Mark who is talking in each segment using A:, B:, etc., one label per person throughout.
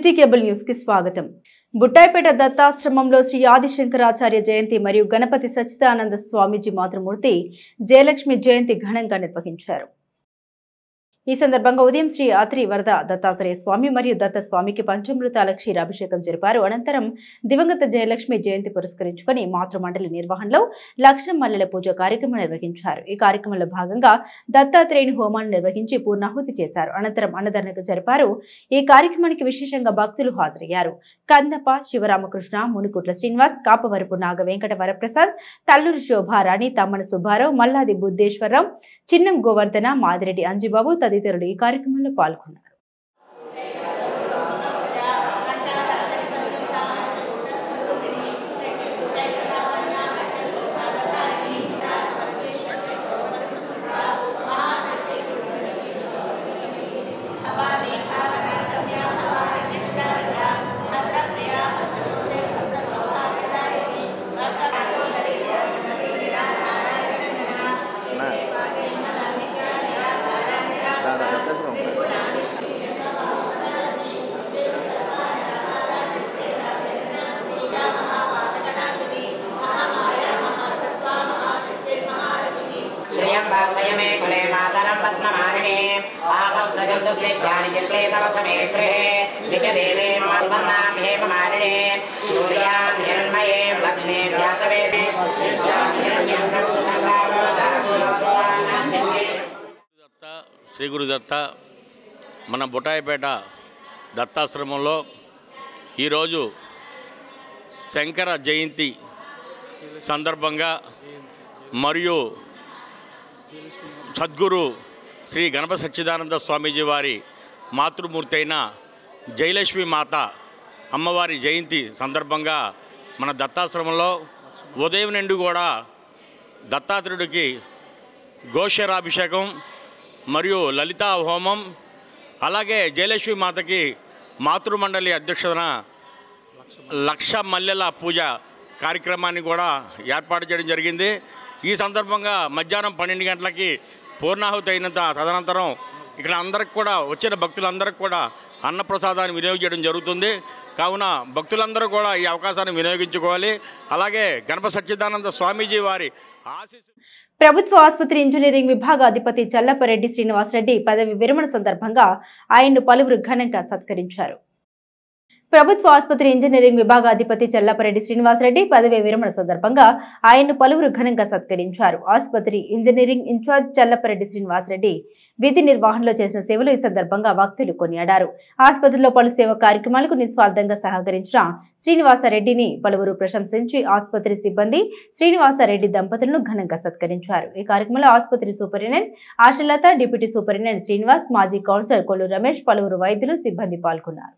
A: City cable news కి స్వాగతం. బుట్టాయిపేట దత్తాశ్రమంలో శ్రీ ఆదిశంకరాచార్య జయంతి మరియు గణపతి సచ్చిదానంద స్వామీజీ మాతృమూర్తి జయలక్ష్మి జయంతి ఘనంగా నిర్వహించారు. ఈ సందర్భంగా ఉదయం శ్రీ ఆత్రి వరద దత్తాత్రేయ స్వామి మరియు దత్త స్వామికి పంచామృతాల క్షీరాభిషేకం జరిపారు. అనంతరం దివంగత జయలక్ష్మి జయంతి పురస్కరించుకుని మాతృమండలి నిర్వహణలో లక్ష మల్లెల పూజ కార్యక్రమం నిర్వహించారు. ఈ కార్యక్రమంలో భాగంగా దత్తాత్రేయుని హోమాన్ని నిర్వహించి పూర్ణాహుతి చేశారు. అనంతరం అన్నదానం జరిపారు. ఈ కార్యక్రమానికి విశేషంగా భక్తులు హాజరయ్యారు. కందప శివరామకృష్ణ, మునుకుట్ల శ్రీనివాస్, కాపవరపు నాగ వెంకట వరప్రసాద్, తల్లూరు శోభారాణి, తమ్మన సుబ్బారావు, మల్లాది బుద్ధేశ్వరరావు, చిన్నం గోవర్ధన, మాదిరెడ్డి అంజిబాబు తదితరులు ఈ కార్యక్రమంలో పాల్గొన్నారు.
B: శ్రీ గురుదత్త మన బుట్టాయిపేట దత్తాశ్రమంలో ఈరోజు శంకర జయంతి సందర్భంగా మరియు సద్గురు శ్రీ గణపతి సచ్చిదానంద స్వామీజీ వారి మాతృమూర్తి అయిన జయలక్ష్మి మాత అమ్మవారి జయంతి సందర్భంగా మన దత్తాశ్రమంలో ఉదయం నుండి కూడా దత్తాత్రేయుడికి గోక్షరాభిషేకం మరియు లలితా హోమం, అలాగే జయలక్ష్మి మాతకి మాతృమండలి అధ్యక్షతన లక్ష మల్లెల పూజ కార్యక్రమాన్ని కూడా ఏర్పాటు చేయడం జరిగింది. ఈ సందర్భంగా మధ్యాహ్నం 12 గంటలకి పూర్ణాహుతి అయినంత తదనంతరం ఇక్కడ అందరికి కూడా వచ్చిన భక్తులందరికీ కూడా అన్నప్రసాదాన్ని వినియోగించడం జరుగుతుంది. కావున భక్తులందరూ కూడా ఈ అవకాశాన్ని వినియోగించుకోవాలి. అలాగే గణపతి సచ్చిదానంద స్వామీజీ వారి ఆశీస్సు.
A: ప్రభుత్వ ఆసుపత్రి ఇంజనీరింగ్ విభాగాధిపతి చల్లపరెడ్డి శ్రీనివాసరెడ్డి పదవి విరమణ సందర్భంగా ఆయన్ను పలువురు ఘనంగా సత్కరించారు. ప్రభుత్వ ఆసుపత్రి ఇంజనీరింగ్ విభాగాధిపతి చల్లపరెడ్డి శ్రీనివాసరెడ్డి పదవి విరమణ సందర్భంగా ఆయన్ను పలువురు ఘనంగా సత్కరించారు. ఆసుపత్రి ఇంజనీరింగ్ ఇన్ఛార్జ్ చల్లపరెడ్డి శ్రీనివాసరెడ్డి విధి నిర్వహణలో చేసిన సేవలు ఈ సందర్భంగా భక్తులు కొనియాడారు. ఆసుపత్రిలో పలు సేవా కార్యక్రమాలకు నిస్వార్థంగా సహకరించిన శ్రీనివాసరెడ్డిని పలువురు ప్రశంసించి ఆసుపత్రి సిబ్బంది శ్రీనివాసరెడ్డి దంపతులను ఘనంగా సత్కరించారు. ఈ కార్యక్రమంలో ఆసుపత్రి superintendent Ashalatha, deputy superintendent Srinivas, మాజీ కౌన్సిలర్ కొల్లు రమేష్, పలువురు వైద్యులు, సిబ్బంది పాల్గొన్నారు.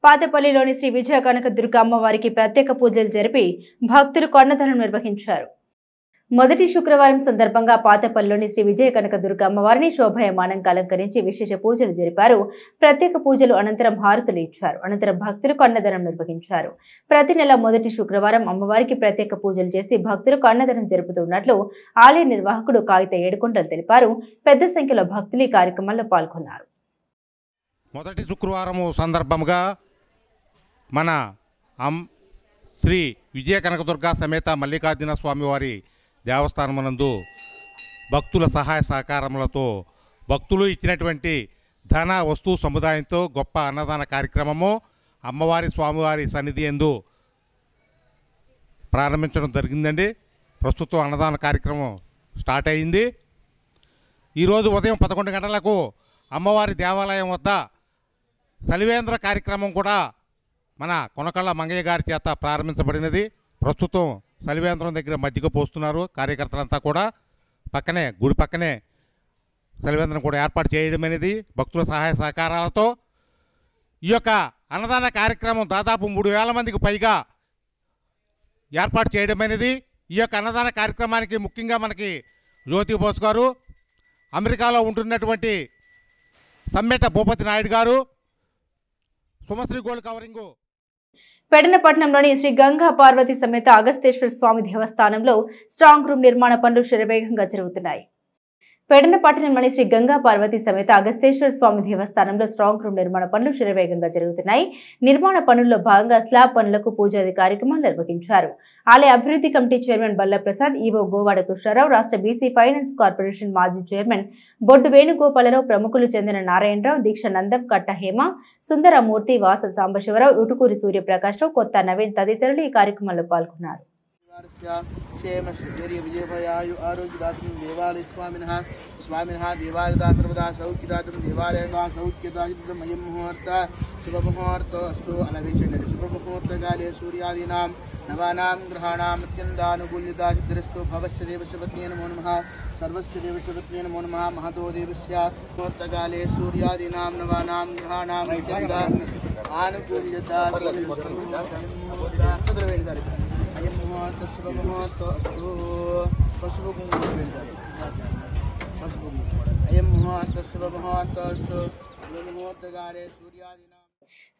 A: పాతపల్లిలోని శ్రీ విజయ కనక దుర్గ అమ్మవారికి ప్రత్యేక పూజలు జరిపి భక్తులు కొన్నదనం నిర్వహించారు. మొదటి శుక్రవారం సందర్భంగా పాతపల్లిలోని శ్రీ విజయ కనక దుర్గ అమ్మవారిని శోభాయమానంగా అలంకరించి విశేష పూజలు జరిపారు. ప్రత్యేక పూజలు అనంతరం హారతులు ఇచ్చారు. అనంతరం భక్తులకు అన్నదానం నిర్వహించారు. ప్రతి నెల మొదటి శుక్రవారం అమ్మవారికి ప్రత్యేక పూజలు చేసి భక్తులకు అన్నదానం జరుపుతున్నట్లు ఆలయ నిర్వాహకుడు కాగిత ఏడుకొండలు తెలిపారు. పెద్ద సంఖ్యలో భక్తులు ఈ కార్యక్రమంలో పాల్గొన్నారు.
C: మొదటి శుక్రవారం సందర్భంగా మన శ్రీ విజయ కనకదుర్గ సమేత మల్లికార్జున స్వామివారి దేవస్థానమునందు భక్తుల సహాయ సహకారములతో భక్తులు ఇచ్చినటువంటి ధన వస్తు సముదాయంతో గొప్ప అన్నదాన కార్యక్రమము అమ్మవారి స్వామివారి సన్నిధి యందు ప్రారంభించడం జరిగిందండి. ప్రస్తుతం అన్నదాన కార్యక్రమం స్టార్ట్ అయింది. ఈరోజు ఉదయం 11 గంటలకు అమ్మవారి దేవాలయం వద్ద సలివేంద్ర కార్యక్రమం కూడా మన కొనకళ్ళ మంగయ్య గారి చేత ప్రారంభించబడినది. ప్రస్తుతం సలివేంద్రం దగ్గర మజ్జిగ పోస్తున్నారు కార్యకర్తలంతా కూడా. పక్కనే గుడి పక్కనే సలివేంద్రం కూడా ఏర్పాటు చేయడం అనేది భక్తుల సహాయ సహకారాలతో ఈ యొక్క అన్నదాన కార్యక్రమం దాదాపు 3,000 మందికి పైగా ఏర్పాటు చేయడం అనేది. ఈ యొక్క అన్నదాన కార్యక్రమానికి ముఖ్యంగా మనకి జ్యోతి బోస్ గారు, అమెరికాలో ఉంటున్నటువంటి సమ్మెట భూపతి నాయుడు గారు, సుమశ్రీ గోల్డ్ కవరింగు.
A: పెడనపట్నంలోని శ్రీ గంగా పార్వతి సమేత అగస్తేశ్వర స్వామి దేవస్థానంలో స్ట్రాంగ్ రూమ్ నిర్మాణ పనులు శరవేగంగా జరుగుతున్నాయి. పెడనపట్నంలోని శ్రీ గంగా పార్వతి సమేత అగస్తేశ్వర స్వామి దేవస్థానంలో స్ట్రాంగ్ రూమ్ నిర్మాణ పనులు శరవేగంగా జరుగుతున్నాయి. నిర్మాణ పనుల్లో భాగంగా స్లాబ్ పనులకు పూజాది కార్యక్రమాలు నిర్వహించారు. ఆలయ అభివృద్ధి committee chairman Balla Prasad, EO Govada Krishnarao, రాష్ట్ర బీసీ ఫైనాన్స్ కార్పొరేషన్ మాజీ చైర్మన్ బొడ్డు వేణుగోపాలరావు, ప్రముఖులు చెందిన నారాయణరావు, దీక్ష నందం, కట్ట హేమ, సుందరమూర్తి, వాస సాంబశివరావు, ఉటుకూరి సూర్యప్రకాశ్రావు, కొత్త నవీన్ తదితరులు ఈ కార్యక్రమంలో పాల్గొన్నారు.
D: क्षेम सिद्धि विजयभयायु आरोग्यदातुं देवालय स्वामिनः देवालयदा सर्वदा सौख्यदातुं देवालयदा सौख्यदायितम् अयं मुहूर्तः शुभमुहूर्तोऽस्तु अनविच्छिन्न शुभमुहूर्तकाले सूर्यादीनां नवानां ग्रहाणां अत्यन्तानुकूल्यता सिद्धिरस्तु भवस्य देवस्य पत्न्यै नमो नमः सर्वस्य देवस्य पत्न्यै नमो नमः महतो देवस्य मुहूर्तकाले सूर्यादीनां नवानां ग्रहाणां आनुकूल्यता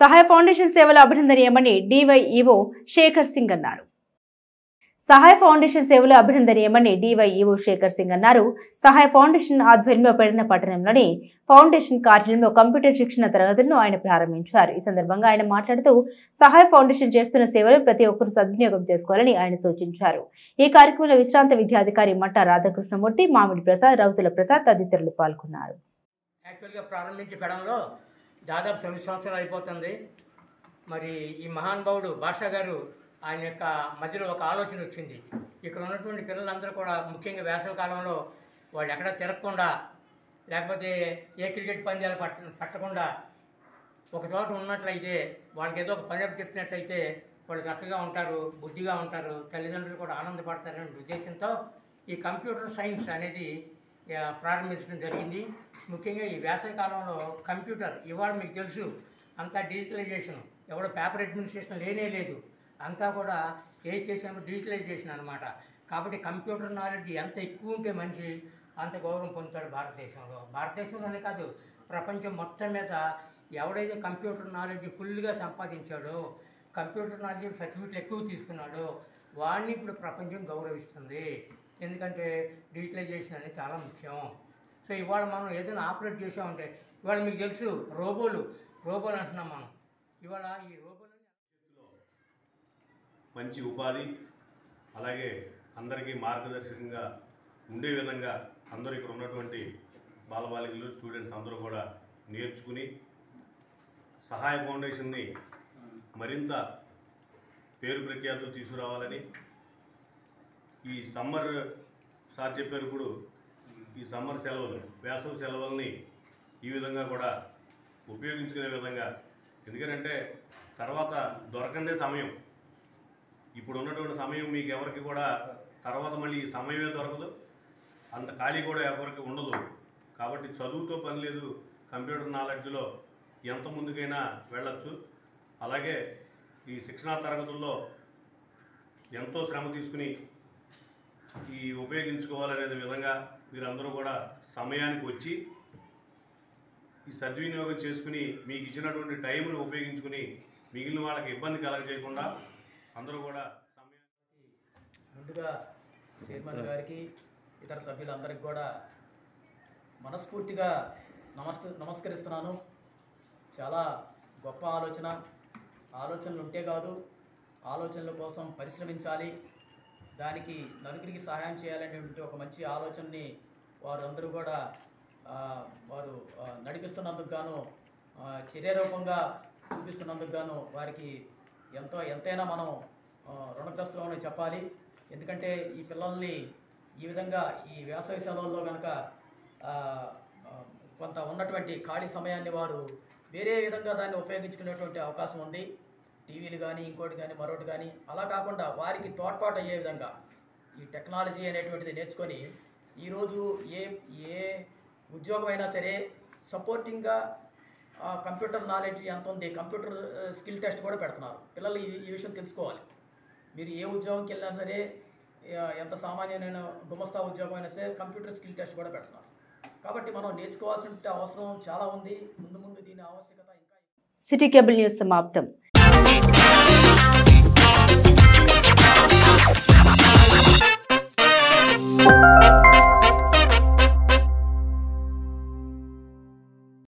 A: సహాయ ఫౌండేషన్ సేవలు అభినందనీయమని డివైఈఓ శేఖర్ సింగ్ అన్నారు. సహాయ ఫౌండేషన్ సేవలు అభినందనీయమని డివైఈఓ శేఖర్ సింగ్ అన్నారు. సహాయ ఫౌండేషన్ ఆధ్వర్యంలో పెడనపట్టణంలోని ఫౌండేషన్ కార్యాలయంలో కంప్యూటర్ శిక్షణ తరగతులను ఆయన ప్రారంభించారు. ఈ సందర్భంగా ఆయన మాట్లాడుతూ సహాయ ఫౌండేషన్ చేస్తున్న సేవలు ప్రతి ఒక్కరూ సద్వినియోగం చేసుకోవాలని ఆయన సూచించారు. ఈ కార్యక్రమంలో విశ్రాంత విద్యాధికారి మట్టా రాధాకృష్ణమూర్తి, మామిడి ప్రసాద్, రౌతుల ప్రసాద్ తదితరులు పాల్గొన్నారు.
E: యాక్చువల్గా ప్రారంభించడంలో దాదాపు 9 సంవత్సరాలు అయిపోతుంది. మరి ఈ మహానుభావుడు భాషా గారు ఆయన యొక్క మధ్యలో ఒక ఆలోచన వచ్చింది. ఇక్కడ ఉన్నటువంటి పిల్లలందరూ కూడా ముఖ్యంగా వేసవి కాలంలో వాళ్ళు ఎక్కడ తిరగకుండా, లేకపోతే ఏ క్రికెట్ పందాలు పట్టకుండా ఒక చోట ఉన్నట్లయితే వాళ్ళకి ఏదో ఒక పని చెప్పినట్లయితే వాళ్ళు చక్కగా ఉంటారు, బుద్ధిగా ఉంటారు, తల్లిదండ్రులు కూడా ఆనందపడతారనే ఉద్దేశంతో ఈ కంప్యూటర్ సైన్స్ అనేది ప్రారంభించడం జరిగింది. ముఖ్యంగా ఈ వేసవి కాలంలో కంప్యూటర్ ఇవాళ మీకు తెలుసు అంతా డిజిటలైజేషన్, ఎవడో పేపర్ అడ్మినిస్ట్రేషన్ లేనే లేదు, అంతా కూడా ఏ చేసినప్పుడు డిజిటలైజేషన్ అనమాట. కాబట్టి కంప్యూటర్ నాలెడ్జ్ ఎంత ఎక్కువ ఉంటే మనిషి అంత గౌరవం పొందుతాడు భారతదేశంలో. భారతదేశంలోనే కాదు, ప్రపంచం మొత్తం మీద ఎవడైతే కంప్యూటర్ నాలెడ్జ్ ఫుల్గా సంపాదించాడో, కంప్యూటర్ నాలెడ్జ్ సర్టిఫికెట్లు ఎక్కువ తీసుకున్నాడో వాడిని ఇప్పుడు ప్రపంచం గౌరవిస్తుంది. ఎందుకంటే డిజిటలైజేషన్ అనేది చాలా ముఖ్యం. సో ఇవాళ మనం ఏదైనా ఆపరేట్ చేసామంటే, ఇవాళ మీకు తెలుసు రోబోలు అంటున్నాం మనం. ఇవాళ ఈ రోబోలు
F: మంచి ఉపాధి, అలాగే అందరికీ మార్గదర్శకంగా ఉండే విధంగా అందరూ ఇక్కడ ఉన్నటువంటి బాలబాలికలు, స్టూడెంట్స్ అందరూ కూడా నేర్చుకుని సహాయ ఫౌండేషన్ని మరింత పేరు ప్రఖ్యాతులు తీసుకురావాలని ఈ సమ్మర్ సార్ చెప్పారు. ఇప్పుడు ఈ సమ్మర్ సెలవులు, వేసవి సెలవుల్ని ఈ విధంగా కూడా ఉపయోగించుకునే విధంగా, ఎందుకంటే తర్వాత దొరకందే సమయం. ఇప్పుడు ఉన్నటువంటి సమయం మీకు ఎవరికి కూడా తర్వాత మళ్ళీ ఈ సమయమే దొరకదు, అంత ఖాళీ కూడా ఎవరికి ఉండదు. కాబట్టి చదువుతో పని లేదు, కంప్యూటర్ నాలెడ్జ్లో ఎంత ముందుకైనా వెళ్ళచ్చు. అలాగే ఈ శిక్షణా తరగతుల్లో ఎంతో శ్రమ తీసుకుని ఈ ఉపయోగించుకోవాలనే విధంగా మీరందరూ కూడా సమయానికి వచ్చి ఈ సద్వినియోగం చేసుకుని మీకు ఇచ్చినటువంటి టైంను ఉపయోగించుకుని మిగిలిన వాళ్ళకి ఇబ్బంది కలగజేయకుండా అందరూ కూడా
G: ముందుగా చైర్మన్ గారికి, ఇతర సభ్యులందరికీ కూడా మనస్ఫూర్తిగా నమస్కరిస్తున్నాను. చాలా గొప్ప ఆలోచనలు ఉంటే కాదు, ఆలోచనల కోసం పరిశ్రమించాలి, దానికి నలుగురికి సహాయం చేయాలనేటువంటి ఒక మంచి ఆలోచనని వారందరూ కూడా వారు నడిపిస్తున్నందుకు గాను, చర్యరూపంగా చూపిస్తున్నందుకు గాను వారికి ఎంతైనా మనం రుణగ్రస్తులమని చెప్పాలి. ఎందుకంటే ఈ పిల్లల్ని ఈ విధంగా ఈ వేసవి సెలవుల్లో కనుక కొంత ఉన్నటువంటి ఖాళీ సమయాన్ని వారు వేరే విధంగా దాన్ని ఉపయోగించుకునేటువంటి అవకాశం ఉంది. టీవీలు కానీ ఇంకోటి కానీ మరొకటి కానీ అలా కాకుండా వారికి తోడ్పాటు అయ్యే విధంగా ఈ టెక్నాలజీ అనేటువంటిది నేర్చుకొని ఈరోజు ఏ ఉద్యోగం అయినా సరే సపోర్టింగ్గా కంప్యూటర్ నాలెడ్జ్ ఎంత ఉంది, కంప్యూటర్ స్కిల్ టెస్ట్ కూడా పెడుతున్నారు. పిల్లలు ఈ విషయం తెలుసుకోవాలి. మీరు ఏ ఉద్యోగంకి వెళ్ళినా సరే, ఎంత సామాన్యమైన గుమస్తా ఉద్యోగం అయినా సరే కంప్యూటర్ స్కిల్ టెస్ట్ కూడా పెడుతున్నారు. కాబట్టి మనం నేర్చుకోవాల్సిన అవసరం చాలా ఉంది. ముందు దీని ఆవశ్యకత ఇంకా.
A: సిటీ కేబుల్ న్యూస్ సమాప్తం.